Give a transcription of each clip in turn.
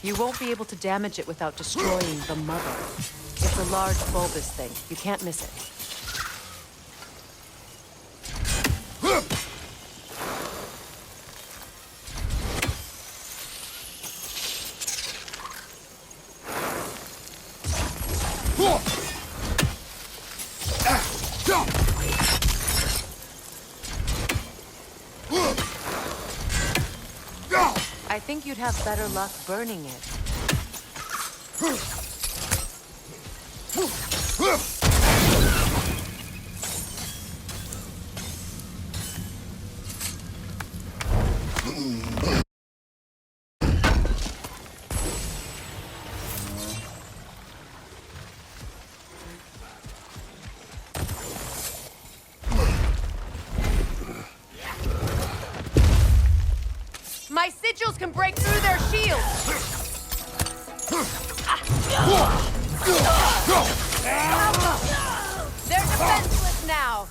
You won't be able to damage it without destroying the mother. It's a large bulbous thing. You can't miss it. I think you'd have better luck burning it. My sigils can break through their shields! They're defenseless now!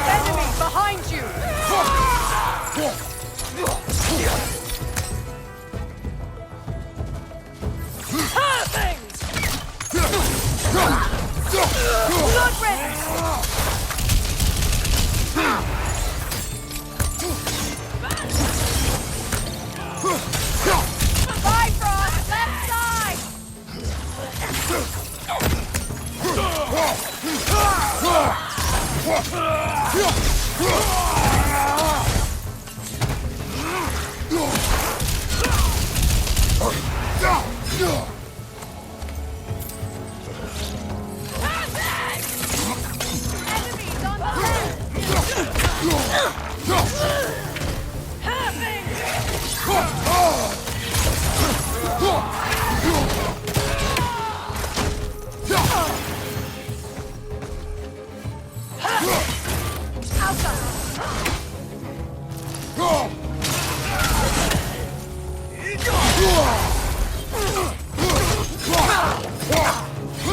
Enemy behind you! Blood red! Bifrost, left side! Enemies on the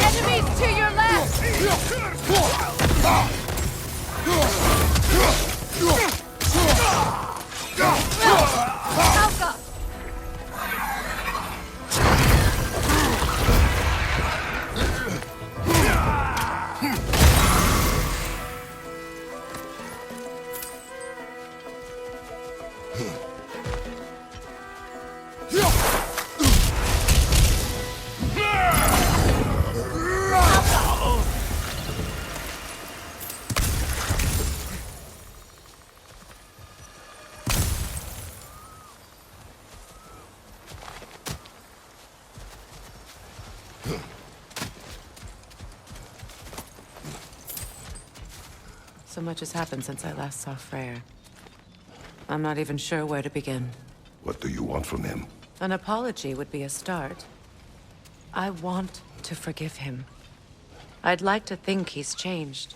enemies to your left! Alpha! So much has happened since I last saw Freyr. I'm not even sure where to begin. What do you want from him? An apology would be a start. I want to forgive him. I'd like to think he's changed.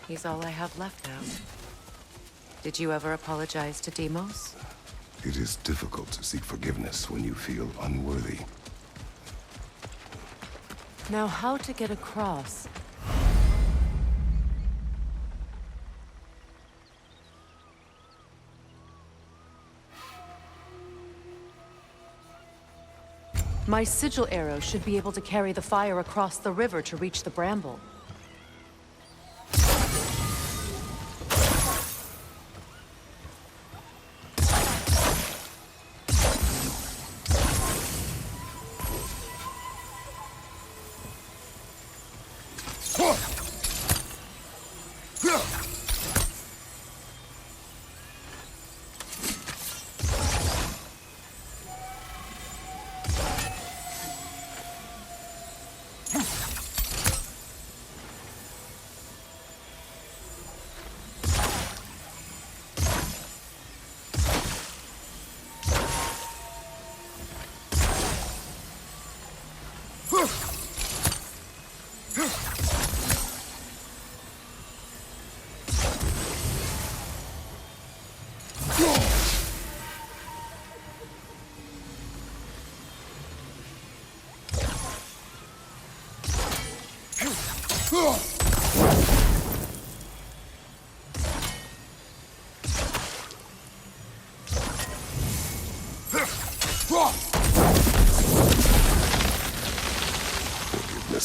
He's all I have left now. Did you ever apologize to Deimos? It is difficult to seek forgiveness when you feel unworthy. Now, how to get across? My sigil arrow should be able to carry the fire across the river to reach the bramble. Forgiveness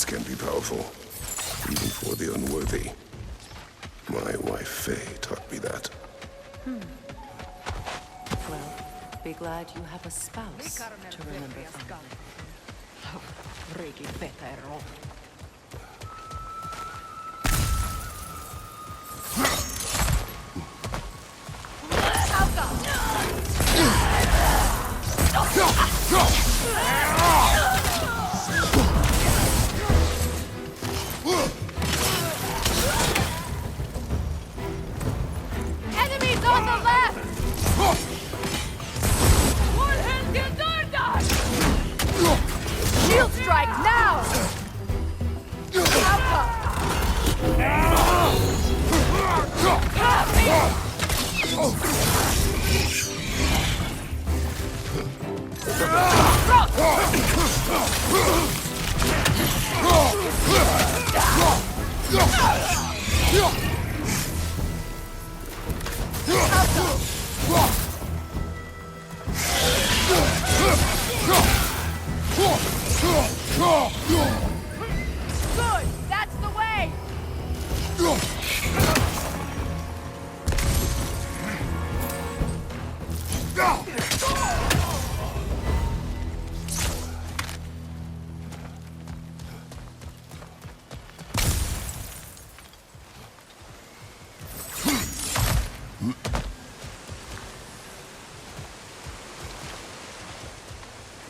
can be powerful, even for the unworthy. My wife, Faye, taught me that. Well, be glad you have a spouse to remember fondly. Enemies on the left! Shield strike now! Good! That's the way!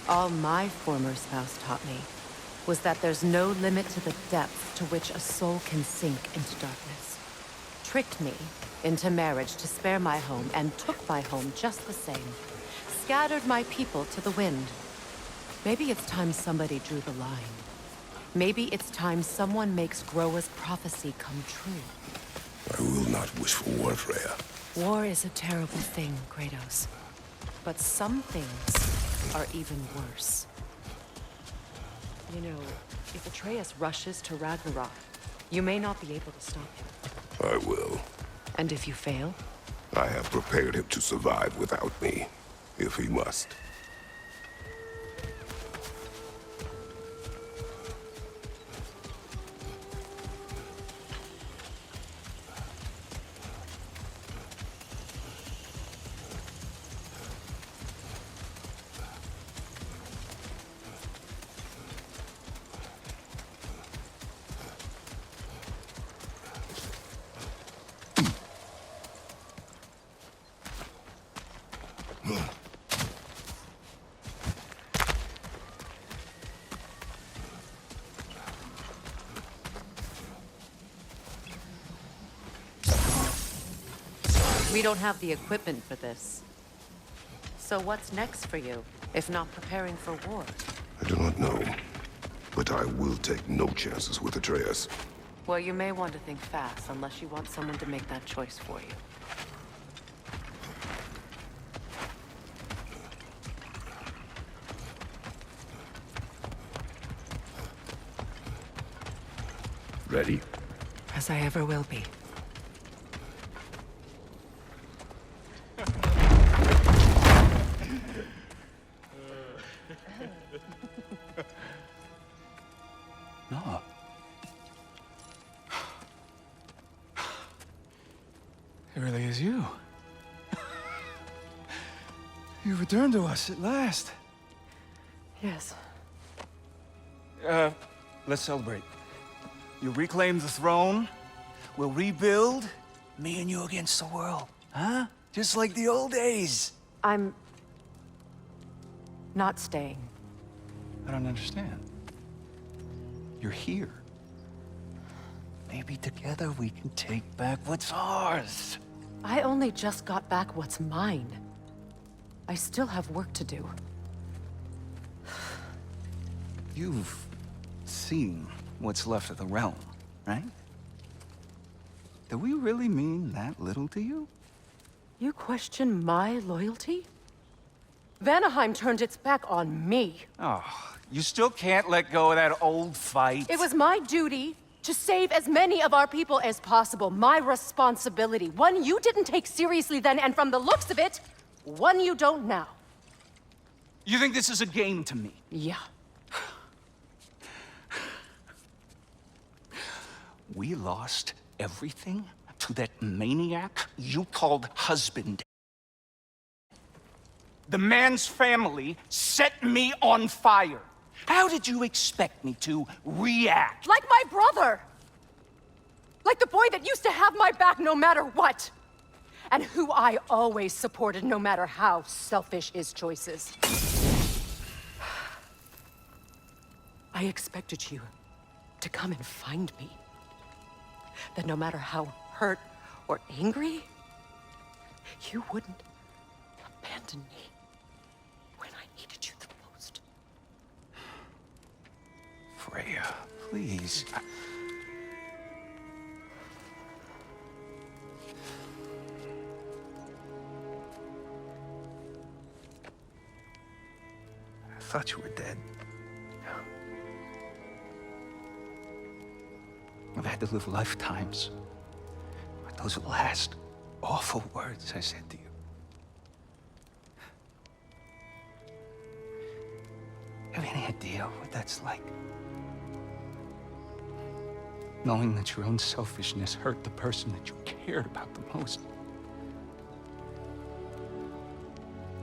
All my former spouse taught me was that there's no limit to the depth to which a soul can sink into darkness. Tricked me into marriage to spare my home and took my home just the same. Scattered my people to the wind. Maybe it's time somebody drew the line. Maybe it's time someone makes Groa's prophecy come true. I will not wish for war, Freya. War is a terrible thing, Kratos. But some things are even worse. You know, if Atreus rushes to Ragnarok, you may not be able to stop him. I will. And if you fail? I have prepared him to survive without me, if he must. We don't have the equipment for this. So what's next for you, if not preparing for war? I do not know, but I will take no chances with Atreus. Well, you may want to think fast, unless you want someone to make that choice for you. Ready? As I ever will be. No. It really is you. You returned to us at last. Yes. Let's celebrate. You reclaim the throne. We'll rebuild. Me and you against the world. Huh? Just like the old days. I'm... not staying. I don't understand. You're here. Maybe together we can take back what's ours. I only just got back what's mine. I still have work to do. You've seen what's left of the realm, right? Do we really mean that little to you? You question my loyalty? Vanaheim turned its back on me. Oh, you still can't let go of that old fight? It was my duty To save as many of our people as possible. My responsibility. One you didn't take seriously then, and from the looks of it, one you don't now. You think this is a game to me? Yeah. We lost everything to that maniac you called husband. The man's family set me on fire. How did you expect me to react? Like my brother! Like the boy that used to have my back no matter what! And who I always supported no matter how selfish his choices. I expected you to come and find me. That no matter how hurt or angry, you wouldn't abandon me when I needed you the most. Freya, please. I thought you were dead. I've had to live lifetimes with those last awful words I said to you. You have any idea what that's like? Knowing that your own selfishness hurt the person that you cared about the most.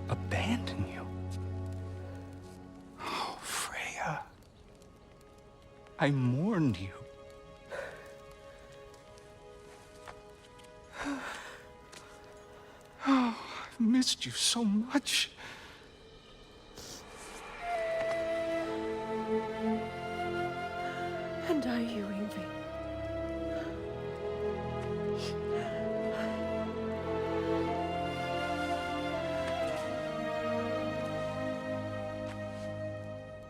Abandon you. Oh, Freya. I mourned you. Oh, I've missed you so much. And I you, Ingvi.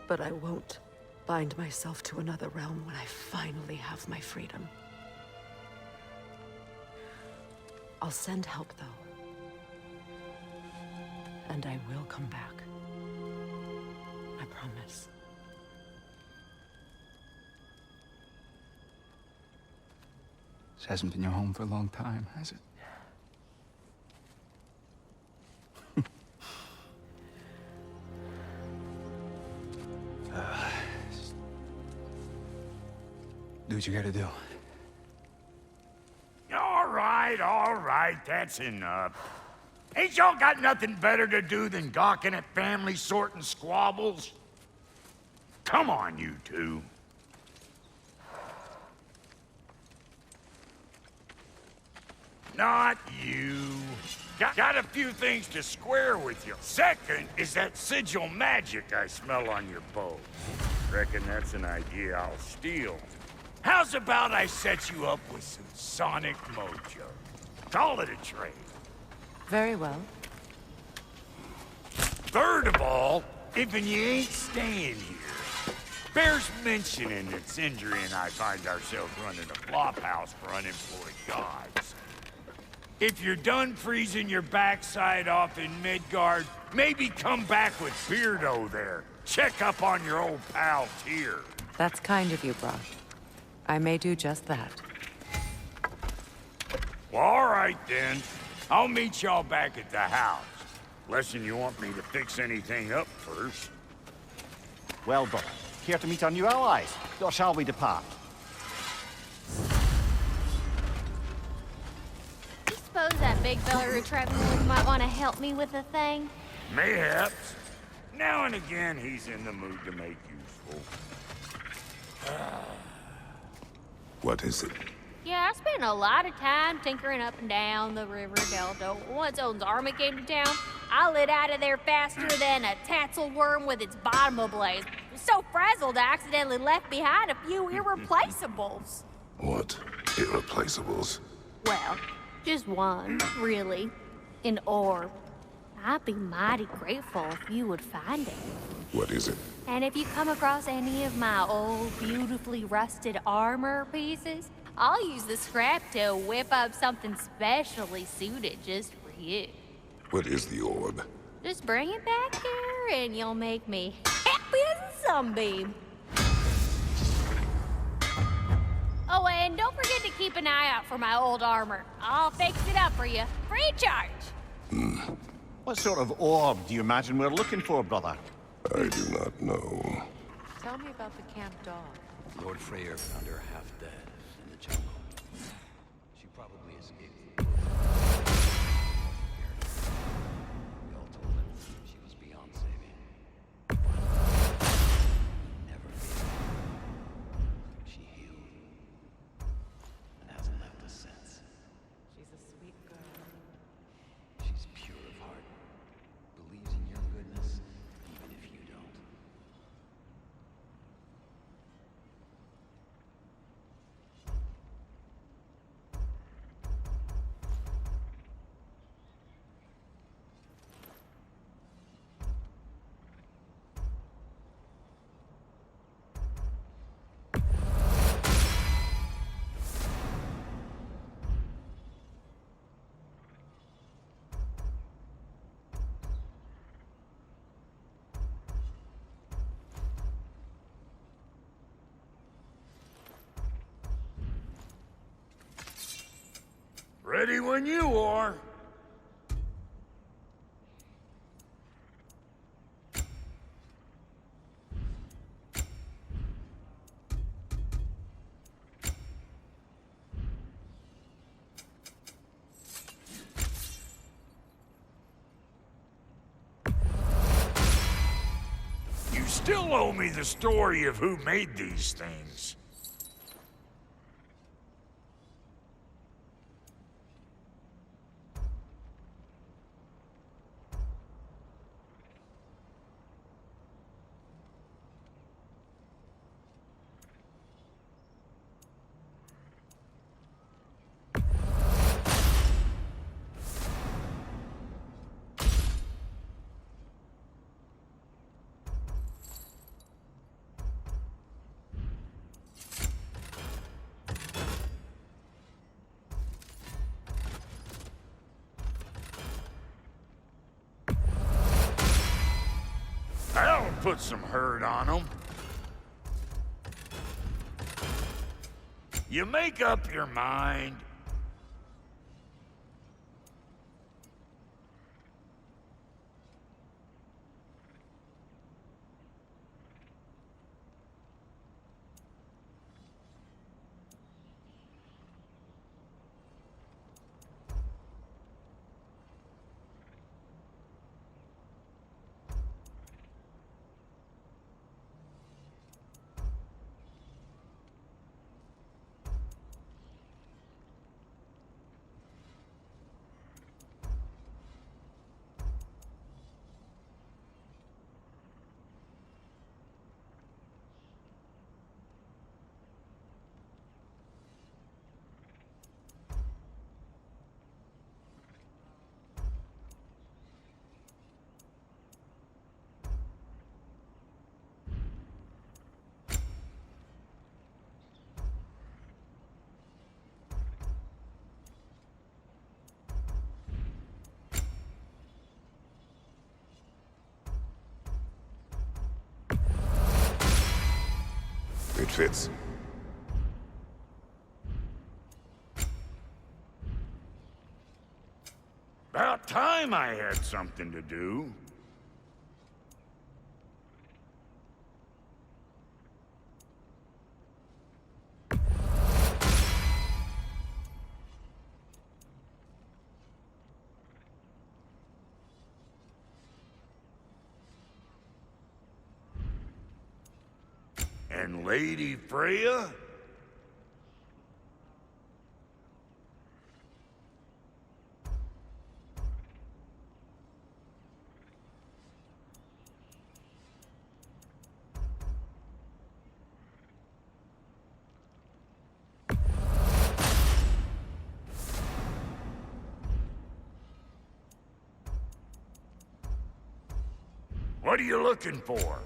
But I won't bind myself to another realm when I finally have my freedom. I'll send help, though. And I will come back. I promise. This hasn't been your home for a long time, has it? Do what you gotta do. All right, that's enough. Ain't y'all got nothing better to do than gawking at family sorting squabbles? Come on, you two. Not you. Got a few things to square with you. Second is that sigil magic I smell on your bow. Reckon that's an idea I'll steal. How's about I set you up with some sonic mojo? Call it a trade. Very well. Third of all, if you ain't staying here, bears mentioning that Sindri and I find ourselves running a flop house for unemployed gods. If you're done freezing your backside off in Midgard, maybe come back with Beardo there. Check up on your old pal Tyr. That's kind of you, Brock. I may do just that. Well, all right then. I'll meet y'all back at the house. Unless you want me to fix anything up first. Well done. Here to meet our new allies. Or shall we depart? I suppose that big fella retracting might want to help me with a thing. Mayhaps. Now and again, he's in the mood to make useful. What is it? Yeah, I spent a lot of time tinkering up and down the river delta. Once Odin's army came to town, I lit out of there faster than a tassel worm with its bottom ablaze. So frazzled, I accidentally left behind a few irreplaceables. What? Irreplaceables? Well, just one, really. An orb. I'd be mighty grateful if you would find it. What is it? And if you come across any of my old, beautifully rusted armor pieces, I'll use the scrap to whip up something specially suited just for you. What is the orb? Just bring it back here and you'll make me happy as a sunbeam. and don't forget to keep an eye out for my old armor. I'll fix it up for you. Free charge! What sort of orb do you imagine we're looking for, brother? I do not know. Tell me about the camp dog. Lord Freyr found her half dead in the jungle. She probably escaped the wolves. We all told him she was beyond saving. He never gave up. She healed. And hasn't left us since. She's a sweet girl. She's pure of heart. Believes in your goodness, even if you don't. Ready when you are. You still owe me the story of who made these things. That'll put some hurt on them. You make up your mind. It fits. About time I had something to do. And Lady Freya? What are you looking for?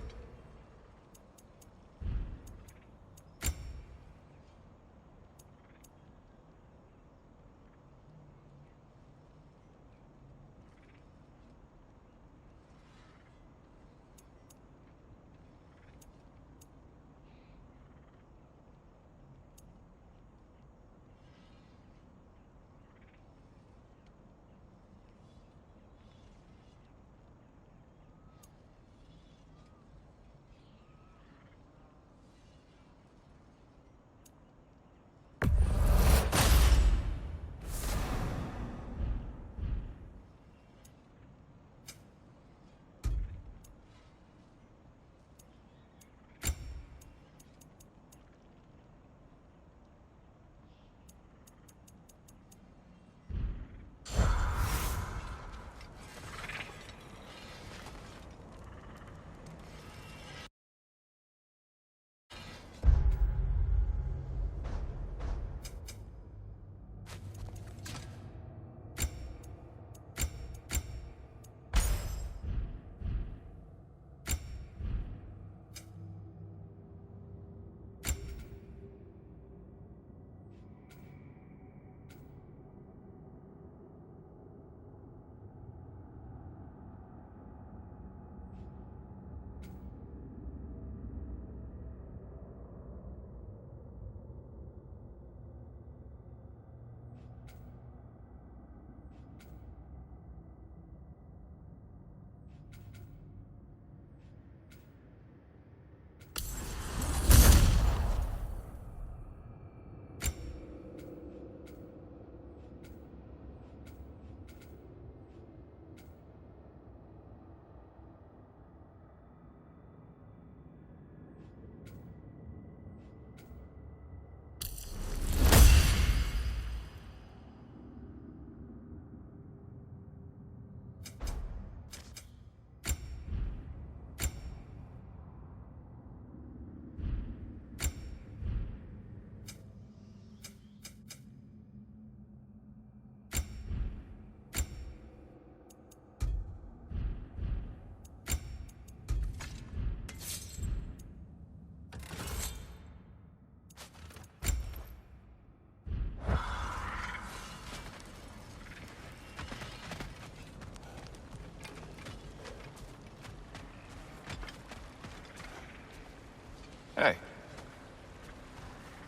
Hey.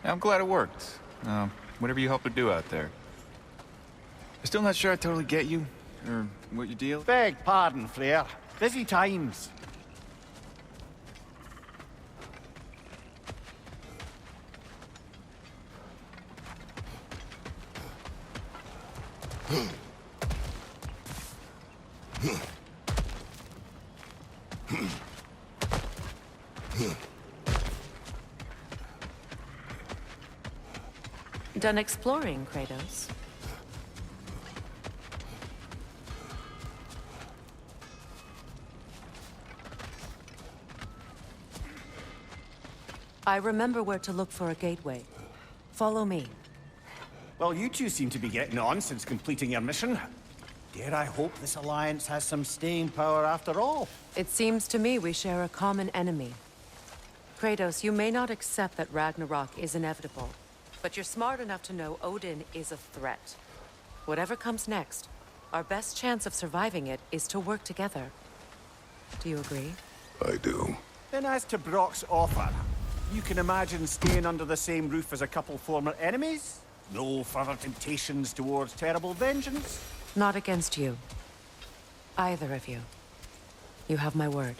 I'm glad it worked. Whatever you helped her do out there. I'm still not sure I totally get you, or what your deal. Beg pardon, Flair. Busy times. Done exploring, Kratos? I remember where to look for a gateway. Follow me. Well, you two seem to be getting on since completing your mission. Dare I hope this alliance has some staying power after all? It seems to me we share a common enemy. Kratos, you may not accept that Ragnarok is inevitable, but you're smart enough to know Odin is a threat. Whatever comes next, our best chance of surviving it is to work together. Do you agree? I do. Then as to Brock's offer, you can imagine staying under the same roof as a couple former enemies? No further temptations towards terrible vengeance? Not against you. Either of you. You have my word.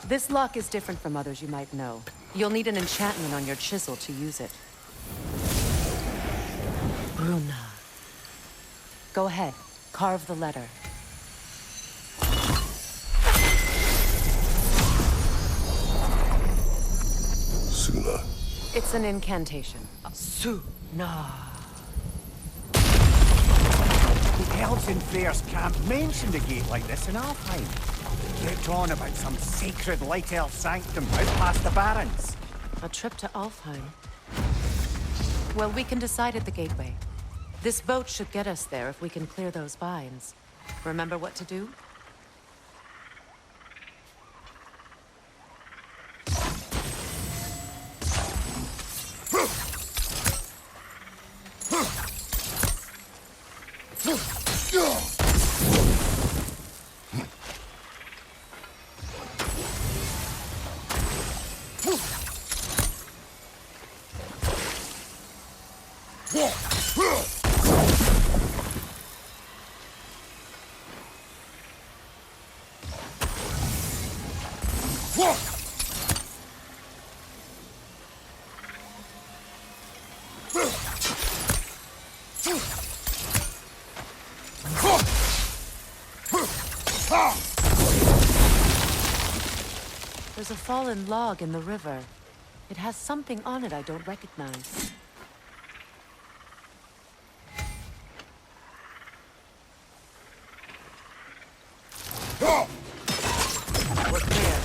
This lock is different from others you might know. You'll need an enchantment on your chisel to use it. Bruna. Go ahead. Carve the letter. Suna. It's an incantation. Suna. The elves in Freyr's camp mentioned a gate like this in Alfheim. Get on about some sacred light elf sanctum out past the Barrens. A trip to Alfheim. Well, we can decide at the gateway. This boat should get us there if we can clear those vines. Remember what to do? There's a fallen log in the river. It has something on it I don't recognize. We're clear.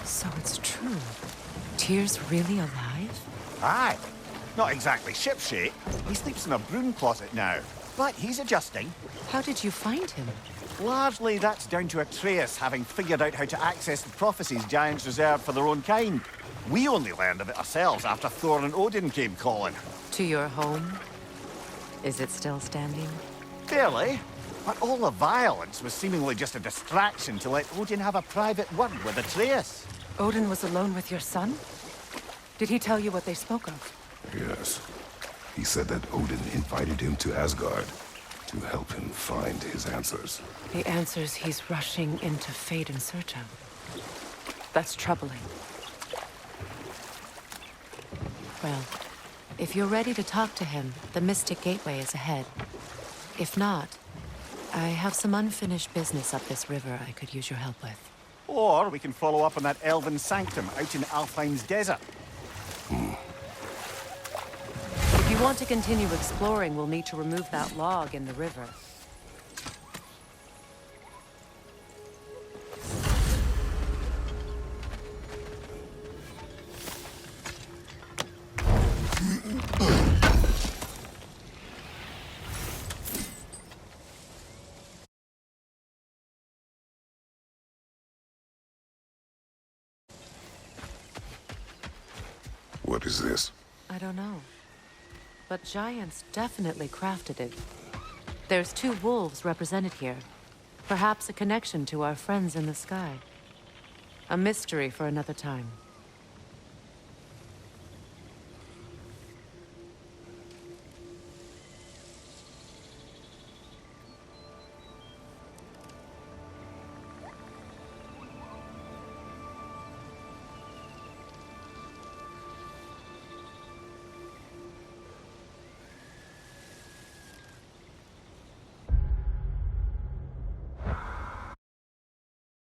So it's true. Tyr's really alive? Aye. Not exactly shipshape. He sleeps in a broom closet now. But he's adjusting. How did you find him? Largely, that's down to Atreus having figured out how to access the prophecies giants reserved for their own kind. We only learned of it ourselves after Thor and Odin came calling. To your home? Is it still standing? Fairly. But all the violence was seemingly just a distraction to let Odin have a private word with Atreus. Odin was alone with your son? Did he tell you what they spoke of? Yes. He said that Odin invited him to Asgard to help him find his answers. The answers he's rushing into fate in search of. That's troubling. Well, if you're ready to talk to him, the Mystic Gateway is ahead. If not, I have some unfinished business up this river I could use your help with. Or we can follow up on that elven sanctum out in Alfheim's desert. If you want to continue exploring, we'll need to remove that log in the river. What is this? I don't know. But giants definitely crafted it. There's 2 wolves represented here. Perhaps a connection to our friends in the sky. A mystery for another time.